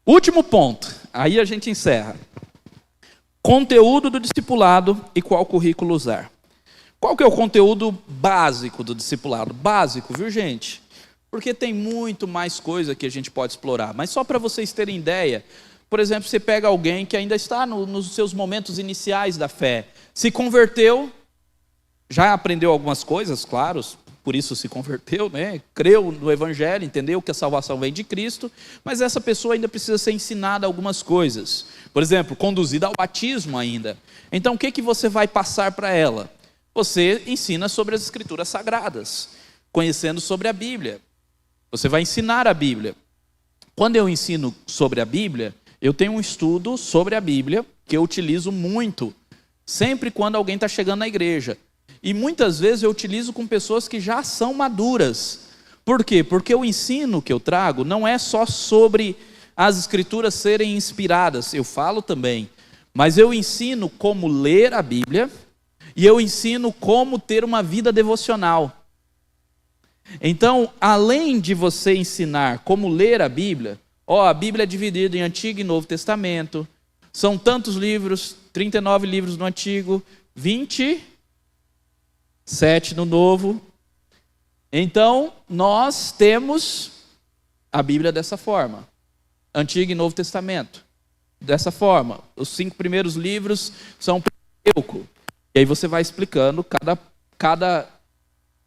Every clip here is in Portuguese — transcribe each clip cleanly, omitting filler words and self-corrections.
Último ponto, aí a gente encerra. Conteúdo do discipulado e qual currículo usar. Qual que é o conteúdo básico do discipulado? Básico, viu, gente? Porque tem muito mais coisa que a gente pode explorar. Mas só para vocês terem ideia, por exemplo, você pega alguém que ainda está nos seus momentos iniciais da fé, se converteu, já aprendeu algumas coisas, claro, por isso se converteu, né? Creu no Evangelho, entendeu que a salvação vem de Cristo, mas essa pessoa ainda precisa ser ensinada algumas coisas. Por exemplo, conduzida ao batismo ainda. Então, o que você vai passar para ela? Você ensina sobre as Escrituras Sagradas, conhecendo sobre a Bíblia. Você vai ensinar a Bíblia. Quando eu ensino sobre a Bíblia, eu tenho um estudo sobre a Bíblia que eu utilizo muito, sempre quando alguém está chegando na igreja. E muitas vezes eu utilizo com pessoas que já são maduras. Por quê? Porque o ensino que eu trago não é só sobre as Escrituras serem inspiradas, eu falo também, mas eu ensino como ler a Bíblia e eu ensino como ter uma vida devocional. Então, além de você ensinar como ler a Bíblia, a Bíblia é dividida em Antigo e Novo Testamento, são tantos livros, 39 livros no Antigo, 27 no Novo. Então, nós temos a Bíblia dessa forma, Antigo e Novo Testamento, dessa forma. Os 5 primeiros livros são Pentateuco, e aí você vai explicando cada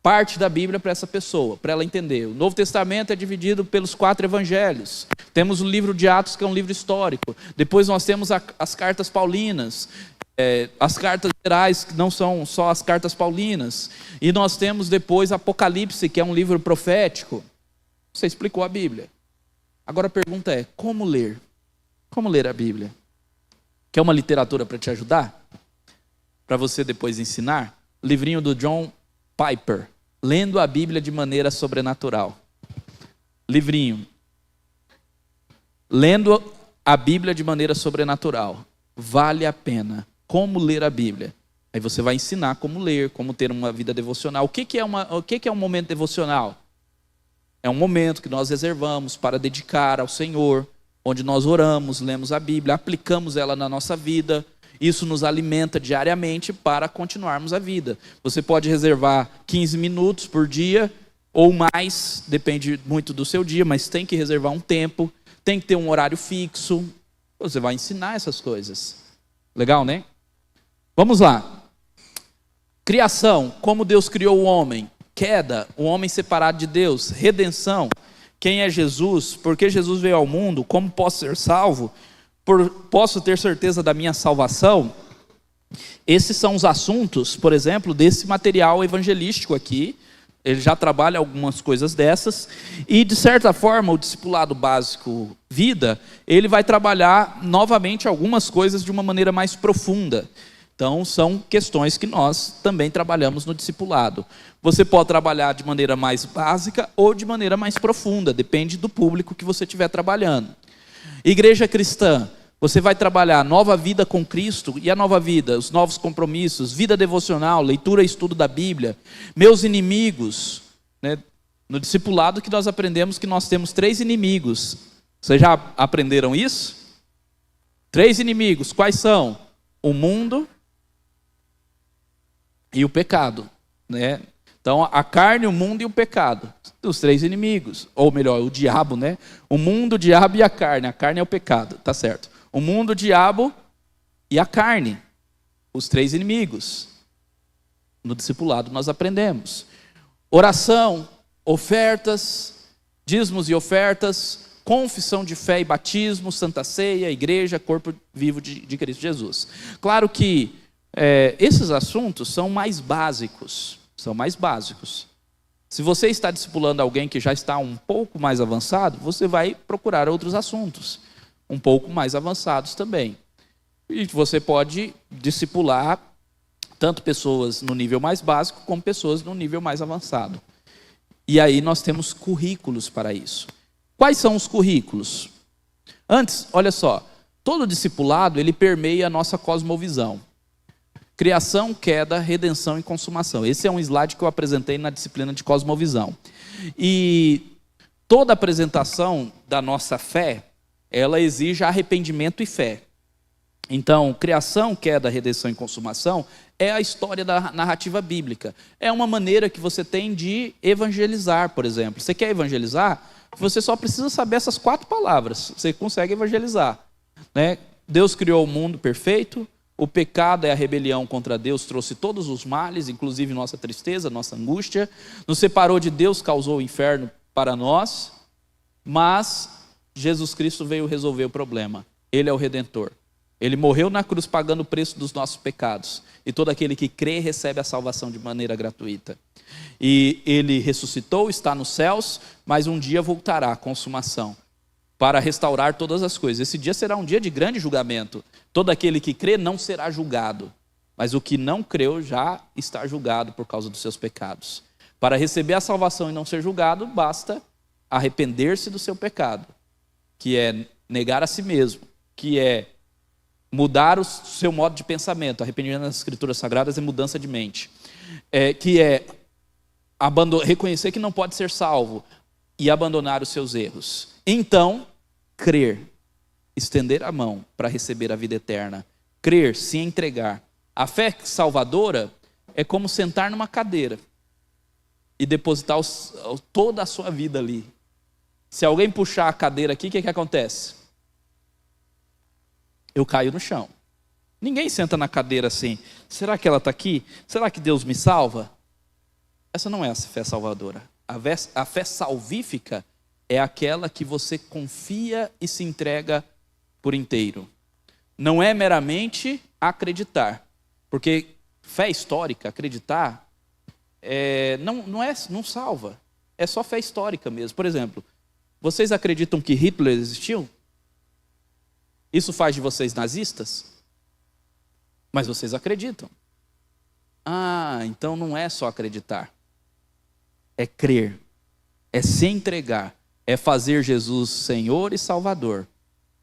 parte da Bíblia para essa pessoa, para ela entender. O Novo Testamento é dividido pelos 4 evangelhos. Temos o livro de Atos, que é um livro histórico. Depois nós temos as cartas paulinas, as cartas gerais, que não são só as cartas paulinas. E nós temos depois Apocalipse, que é um livro profético. Você explicou a Bíblia. Agora a pergunta é, como ler? Como ler a Bíblia? Quer uma literatura para te ajudar? Para você depois ensinar? Livrinho do John Piper, Lendo a Bíblia de Maneira Sobrenatural. Livrinho. Lendo a Bíblia de Maneira Sobrenatural. Vale a pena. Como ler a Bíblia? Aí você vai ensinar como ler, como ter uma vida devocional. O que é um momento devocional? É um momento que nós reservamos para dedicar ao Senhor, onde nós oramos, lemos a Bíblia, aplicamos ela na nossa vida. Isso nos alimenta diariamente para continuarmos a vida. Você pode reservar 15 minutos por dia ou mais, depende muito do seu dia, mas tem que reservar um tempo, tem que ter um horário fixo. Você vai ensinar essas coisas. Legal, né? Vamos lá. Criação, como Deus criou o homem. Queda, o homem separado de Deus. Redenção, quem é Jesus? Por que Jesus veio ao mundo? Como posso ser salvo? Posso ter certeza da minha salvação? Esses são os assuntos, por exemplo, desse material evangelístico aqui. Ele já trabalha algumas coisas dessas. E, de certa forma, o discipulado básico vida, ele vai trabalhar novamente algumas coisas de uma maneira mais profunda. Então, são questões que nós também trabalhamos no discipulado. Você pode trabalhar de maneira mais básica ou de maneira mais profunda, depende do público que você estiver trabalhando. Igreja cristã, você vai trabalhar nova vida com Cristo e a nova vida, os novos compromissos, vida devocional, leitura e estudo da Bíblia. Meus inimigos, né? No discipulado que nós aprendemos que nós temos 3 inimigos. Vocês já aprenderam isso? 3 inimigos, quais são? O mundo e o pecado, né? Então, a carne, o mundo e o pecado. Os 3 inimigos. Ou melhor, o diabo, né? O mundo, o diabo e a carne. A carne é o pecado, tá certo. O mundo, o diabo e a carne. Os 3 inimigos. No discipulado nós aprendemos. Oração, ofertas, dízimos e ofertas, confissão de fé e batismo, santa ceia, igreja, corpo vivo de Cristo Jesus. Claro que esses assuntos são mais básicos. São mais básicos. Se você está discipulando alguém que já está um pouco mais avançado, você vai procurar outros assuntos, um pouco mais avançados também. E você pode discipular tanto pessoas no nível mais básico, como pessoas no nível mais avançado. E aí nós temos currículos para isso. Quais são os currículos? Antes, olha só, todo discipulado ele permeia a nossa cosmovisão. Criação, queda, redenção e consumação. Esse é um slide que eu apresentei na disciplina de cosmovisão. E toda apresentação da nossa fé, ela exige arrependimento e fé. Então, criação, queda, redenção e consumação é a história da narrativa bíblica. É uma maneira que você tem de evangelizar, por exemplo. Você quer evangelizar? Você só precisa saber essas 4 palavras. Você consegue evangelizar, né? Deus criou o mundo perfeito. O pecado é a rebelião contra Deus, trouxe todos os males, inclusive nossa tristeza, nossa angústia. Nos separou de Deus, causou o inferno para nós. Mas Jesus Cristo veio resolver o problema. Ele é o Redentor. Ele morreu na cruz pagando o preço dos nossos pecados. E todo aquele que crê recebe a salvação de maneira gratuita. E ele ressuscitou, está nos céus, mas um dia voltará à consumação para restaurar todas as coisas. Esse dia será um dia de grande julgamento. Todo aquele que crê não será julgado, mas o que não creu já está julgado por causa dos seus pecados. Para receber a salvação e não ser julgado, basta arrepender-se do seu pecado, que é negar a si mesmo, que é mudar o seu modo de pensamento. Arrependimento nas Escrituras Sagradas é mudança de mente. Que é reconhecer que não pode ser salvo e abandonar os seus erros. Então, crer, estender a mão para receber a vida eterna. Crer, se entregar. A fé salvadora é como sentar numa cadeira e depositar toda a sua vida ali. Se alguém puxar a cadeira aqui, o que acontece? Eu caio no chão. Ninguém senta na cadeira assim. Será que ela está aqui? Será que Deus me salva? Essa não é a fé salvadora. A fé salvífica é aquela que você confia e se entrega por inteiro. Não é meramente acreditar. Porque fé histórica, acreditar, não salva. É só fé histórica mesmo. Por exemplo, vocês acreditam que Hitler existiu? Isso faz de vocês nazistas? Mas vocês acreditam. Então não é só acreditar. É crer. É se entregar. É fazer Jesus Senhor e Salvador.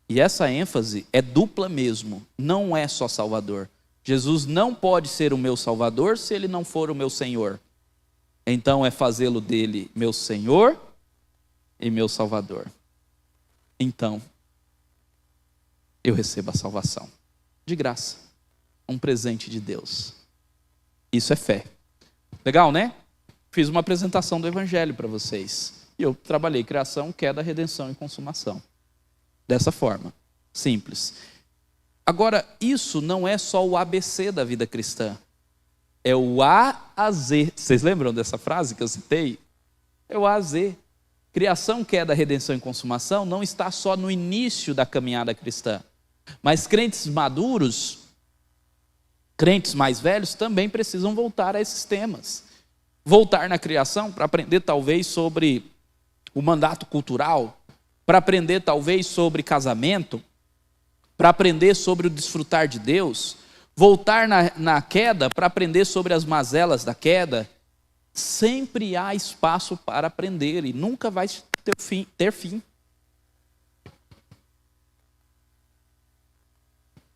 E essa ênfase é dupla mesmo. Não é só Salvador. Jesus não pode ser o meu Salvador se ele não for o meu Senhor. Então é fazê-lo dele meu Senhor e meu Salvador. Então eu recebo a salvação. De graça. Um presente de Deus. Isso é fé. Legal, né? Fiz uma apresentação do Evangelho para vocês. E eu trabalhei criação, queda, redenção e consumação. Dessa forma. Simples. Agora, isso não é só o ABC da vida cristã. É o A a Z. Vocês lembram dessa frase que eu citei? É o A a Z. Criação, queda, redenção e consumação não está só no início da caminhada cristã. Mas crentes maduros, crentes mais velhos, também precisam voltar a esses temas. Voltar na criação para aprender talvez sobre o mandato cultural, para aprender talvez sobre casamento, para aprender sobre o desfrutar de Deus. Voltar na queda para aprender sobre as mazelas da queda. Sempre há espaço para aprender e nunca vai ter fim.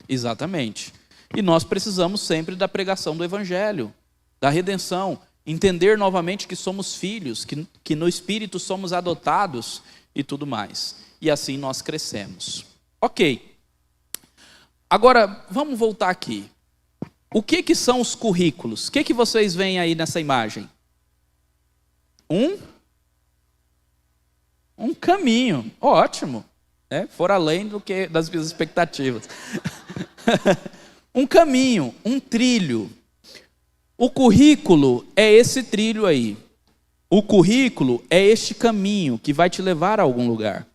Exatamente. E nós precisamos sempre da pregação do Evangelho, da redenção, entender novamente que somos filhos, que no Espírito somos adotados e tudo mais. E assim nós crescemos. Ok. Agora, vamos voltar aqui. O que são os currículos? O que vocês veem aí nessa imagem? Um caminho. Ótimo. For além do que das minhas expectativas. Um caminho, um trilho. O currículo é esse trilho aí. O currículo é este caminho que vai te levar a algum lugar.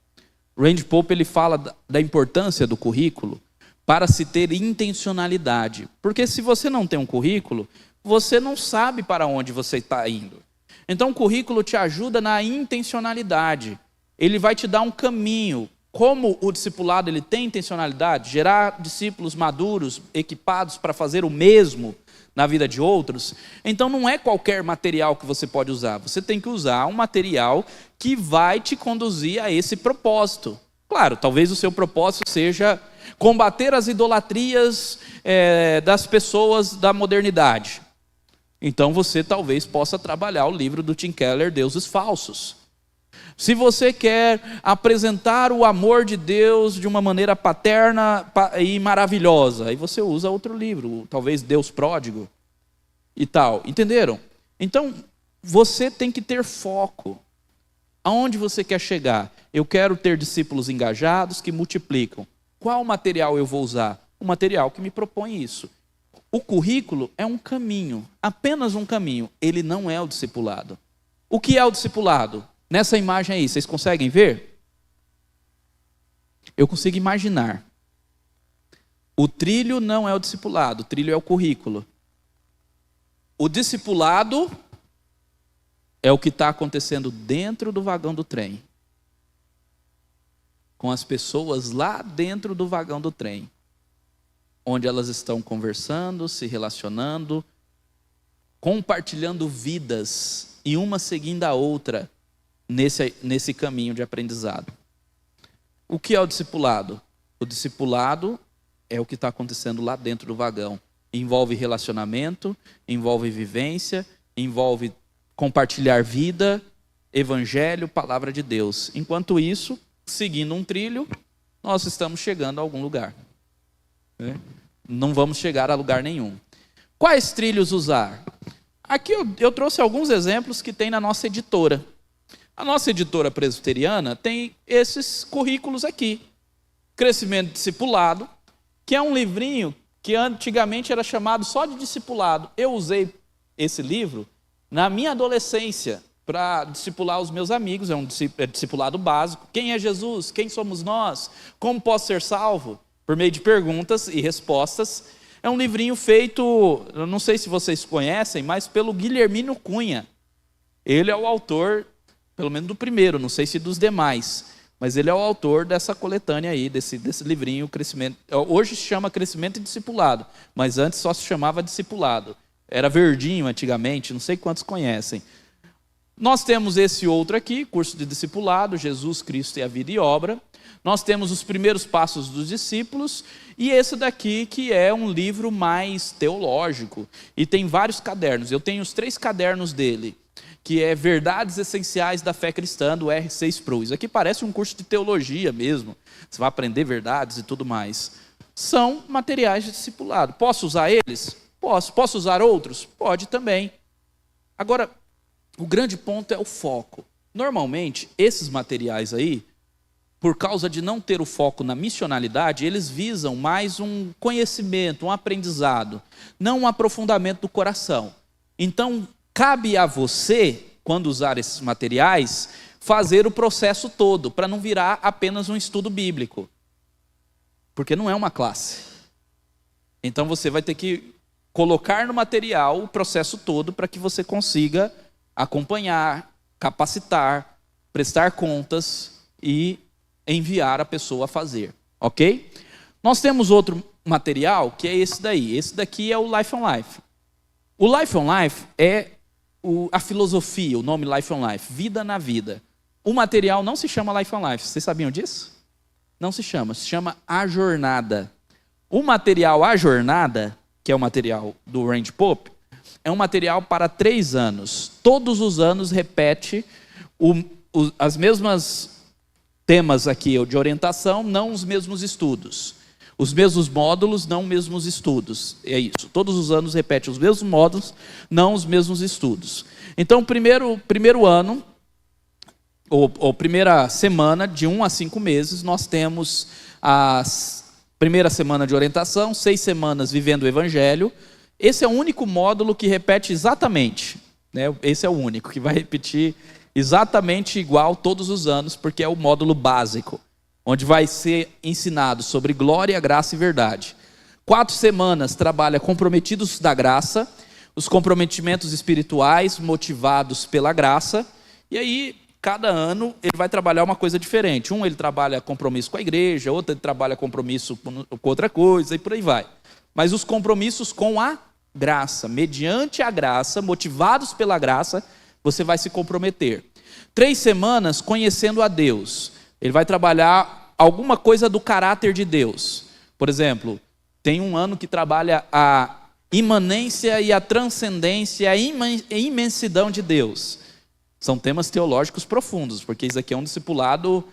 Randy Pope ele fala da importância do currículo para se ter intencionalidade. Porque se você não tem um currículo, você não sabe para onde você está indo. Então o currículo te ajuda na intencionalidade. Ele vai te dar um caminho. Como o discipulado ele tem intencionalidade, gerar discípulos maduros, equipados para fazer o mesmo na vida de outros, então não é qualquer material que você pode usar. Você tem que usar um material que vai te conduzir a esse propósito. Claro, talvez o seu propósito seja combater as idolatrias das pessoas da modernidade. Então você talvez possa trabalhar o livro do Tim Keller, Deuses Falsos. Se você quer apresentar o amor de Deus de uma maneira paterna e maravilhosa, aí você usa outro livro, talvez Deus Pródigo e tal. Entenderam? Então, você tem que ter foco. Aonde você quer chegar? Eu quero ter discípulos engajados que multiplicam. Qual material eu vou usar? O material que me propõe isso. O currículo é um caminho, apenas um caminho. Ele não é o discipulado. O que é o discipulado? Nessa imagem aí, vocês conseguem ver? Eu consigo imaginar. O trilho não é o discipulado, o trilho é o currículo. O discipulado é o que está acontecendo dentro do vagão do trem. Com as pessoas lá dentro do vagão do trem. Onde elas estão conversando, se relacionando, compartilhando vidas, e uma seguindo a outra, nesse caminho de aprendizado. O que é o discipulado? O discipulado é o que está acontecendo lá dentro do vagão. Envolve relacionamento, envolve vivência, envolve compartilhar vida, evangelho, palavra de Deus. Enquanto isso, seguindo um trilho, nós estamos chegando a algum lugar. Não vamos chegar a lugar nenhum. Quais trilhos usar? Aqui eu trouxe alguns exemplos que tem na nossa editora. A nossa editora presbiteriana tem esses currículos aqui. Crescimento Discipulado, que é um livrinho que antigamente era chamado só de discipulado. Eu usei esse livro na minha adolescência para discipular os meus amigos. É um discipulado básico. Quem é Jesus? Quem somos nós? Como posso ser salvo? Por meio de perguntas e respostas. É um livrinho feito, eu não sei se vocês conhecem, mas pelo Guilhermino Cunha. Ele é o autor, pelo menos do primeiro, não sei se dos demais, mas ele é o autor dessa coletânea aí, desse livrinho, Crescimento. Hoje se chama Crescimento e Discipulado, mas antes só se chamava Discipulado. Era verdinho antigamente, não sei quantos conhecem. Nós temos esse outro aqui, Curso de Discipulado, Jesus, Cristo e a Vida e Obra. Nós temos os primeiros passos dos discípulos, e esse daqui que é um livro mais teológico, e tem vários cadernos. Eu tenho os 3 cadernos dele, que é Verdades Essenciais da Fé Cristã, do R.C. Sproul. Isso aqui parece um curso de teologia mesmo, você vai aprender verdades e tudo mais. São materiais de discipulado. Posso usar eles? Posso. Posso usar outros? Pode também. Agora, o grande ponto é o foco. Normalmente, esses materiais aí, por causa de não ter o foco na missionalidade, eles visam mais um conhecimento, um aprendizado, não um aprofundamento do coração. Então, cabe a você, quando usar esses materiais, fazer o processo todo, para não virar apenas um estudo bíblico. Porque não é uma classe. Então, você vai ter que colocar no material o processo todo para que você consiga acompanhar, capacitar, prestar contas e enviar a pessoa a fazer, ok? Nós temos outro material que é esse daí. Esse daqui é o Life on Life. O Life on Life é a filosofia, o nome Life on Life, vida na vida. O material não se chama Life on Life, vocês sabiam disso? Não se chama A Jornada. O material A Jornada, que é o material do Randy Pope, é um material para 3 anos. Todos os anos repete as mesmas temas aqui de orientação, não os mesmos estudos. Os mesmos módulos, não os mesmos estudos. É isso. Todos os anos repete os mesmos módulos, não os mesmos estudos. Então, primeiro ano, ou primeira semana, de 1 a 5 meses, nós temos a primeira semana de orientação, 6 semanas vivendo o Evangelho. Esse é o único módulo que repete exatamente. Né? Esse é o único que vai repetir exatamente igual todos os anos, porque é o módulo básico, onde vai ser ensinado sobre glória, graça e verdade. 4 semanas trabalha comprometidos da graça, os comprometimentos espirituais motivados pela graça, e aí cada ano ele vai trabalhar uma coisa diferente. Um ele trabalha compromisso com a igreja, outro ele trabalha compromisso com outra coisa, e por aí vai. Mas os compromissos com a graça, mediante a graça, motivados pela graça, você vai se comprometer. 3 semanas conhecendo a Deus. Ele vai trabalhar alguma coisa do caráter de Deus. Por exemplo, tem um ano que trabalha a imanência e a transcendência, a imensidão de Deus. São temas teológicos profundos, porque isso aqui é um discipulado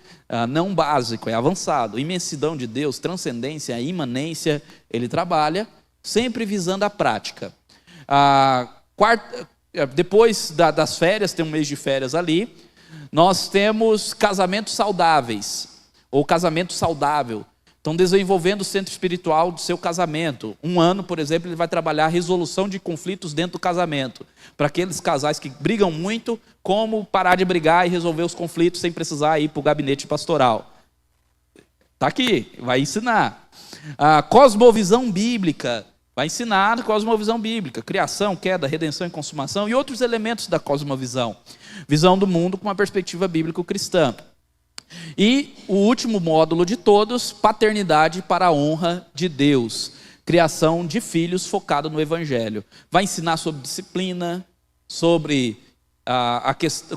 não básico, é avançado. Imensidão de Deus, transcendência, imanência, ele trabalha sempre visando a prática. Depois das férias, tem um mês de férias ali, nós temos casamentos saudáveis, ou casamento saudável. Estão desenvolvendo o centro espiritual do seu casamento. Um ano, por exemplo, ele vai trabalhar a resolução de conflitos dentro do casamento. Para aqueles casais que brigam muito, como parar de brigar e resolver os conflitos sem precisar ir para o gabinete pastoral. Está aqui, vai ensinar. A cosmovisão bíblica, vai ensinar a cosmovisão bíblica. Criação, queda, redenção e consumação e outros elementos da cosmovisão. Visão do mundo com uma perspectiva bíblico-cristã. E o último módulo de todos, paternidade para a honra de Deus. Criação de filhos focado no Evangelho. Vai ensinar sobre disciplina, sobre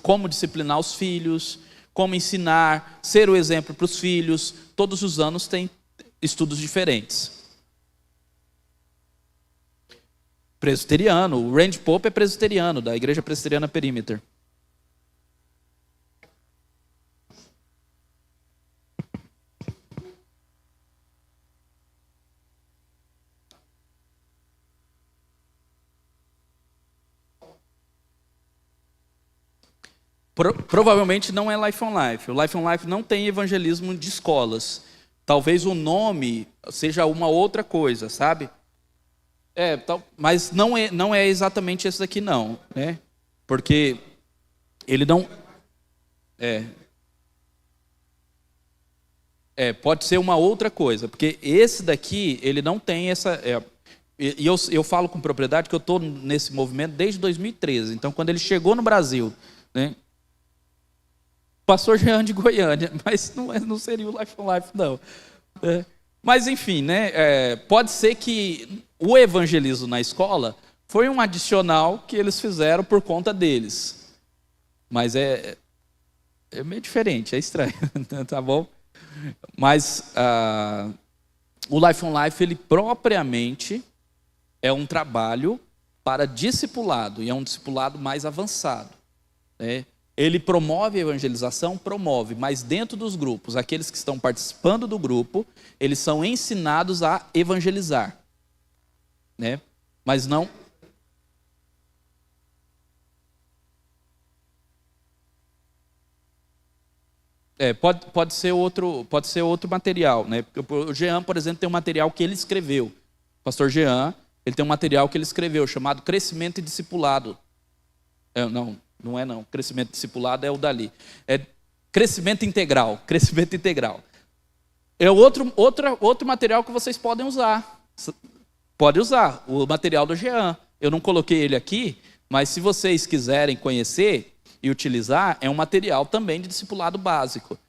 como disciplinar os filhos, como ensinar, ser o exemplo para os filhos. Todos os anos tem estudos diferentes. Presbiteriano, o Randy Pope é presbiteriano, da Igreja Presbiteriana Perímeter. Provavelmente não é Life on Life. O Life on Life não tem evangelismo de escolas. Talvez o nome seja uma outra coisa, sabe? Mas não é exatamente esse daqui não, né? Porque ele não... pode ser uma outra coisa, porque esse daqui, ele não tem essa... E eu falo com propriedade que eu estou nesse movimento desde 2013. Então, quando ele chegou no Brasil, né? Pastor Jean de Goiânia, mas não seria o Life on Life, não. Mas, enfim, né? Pode ser que o evangelismo na escola foi um adicional que eles fizeram por conta deles. Mas é meio diferente, é estranho, tá bom? Mas o Life on Life, ele propriamente é um trabalho para discipulado, e é um discipulado mais avançado, né? Ele promove a evangelização, mas dentro dos grupos, aqueles que estão participando do grupo, eles são ensinados a evangelizar, né? Mas não... Pode ser outro material, né? O Jean, por exemplo, tem um material que ele escreveu. O pastor Jean, ele tem um material que ele escreveu, chamado Crescimento e Discipulado. Não é não. Crescimento discipulado é o dali. É crescimento integral. Crescimento integral. É outro material que vocês podem usar. Pode usar o material do Jean. Eu não coloquei ele aqui, mas se vocês quiserem conhecer e utilizar, é um material também de discipulado básico,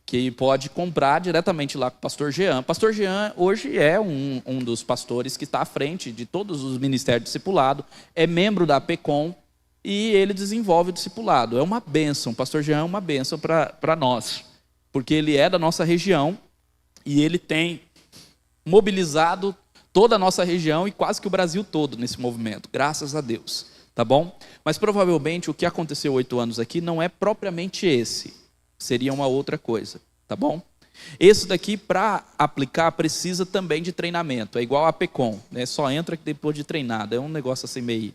que pode comprar diretamente lá com o pastor Jean. O pastor Jean hoje é um dos pastores que está à frente de todos os ministérios de discipulado, é membro da APECOM, e ele desenvolve o discipulado. É uma bênção, o pastor Jean é uma bênção para nós, porque ele é da nossa região e ele tem mobilizado toda a nossa região e quase que o Brasil todo nesse movimento, graças a Deus, tá bom? Mas provavelmente o que aconteceu 8 anos aqui não é propriamente esse, seria uma outra coisa, tá bom? Esse daqui, para aplicar, precisa também de treinamento. É igual a APECOM, né? Só entra depois de treinado. É um negócio assim meio...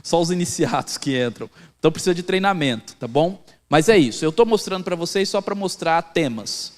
Só os iniciados que entram. Então precisa de treinamento, tá bom? Mas é isso. Eu estou mostrando para vocês só para mostrar temas.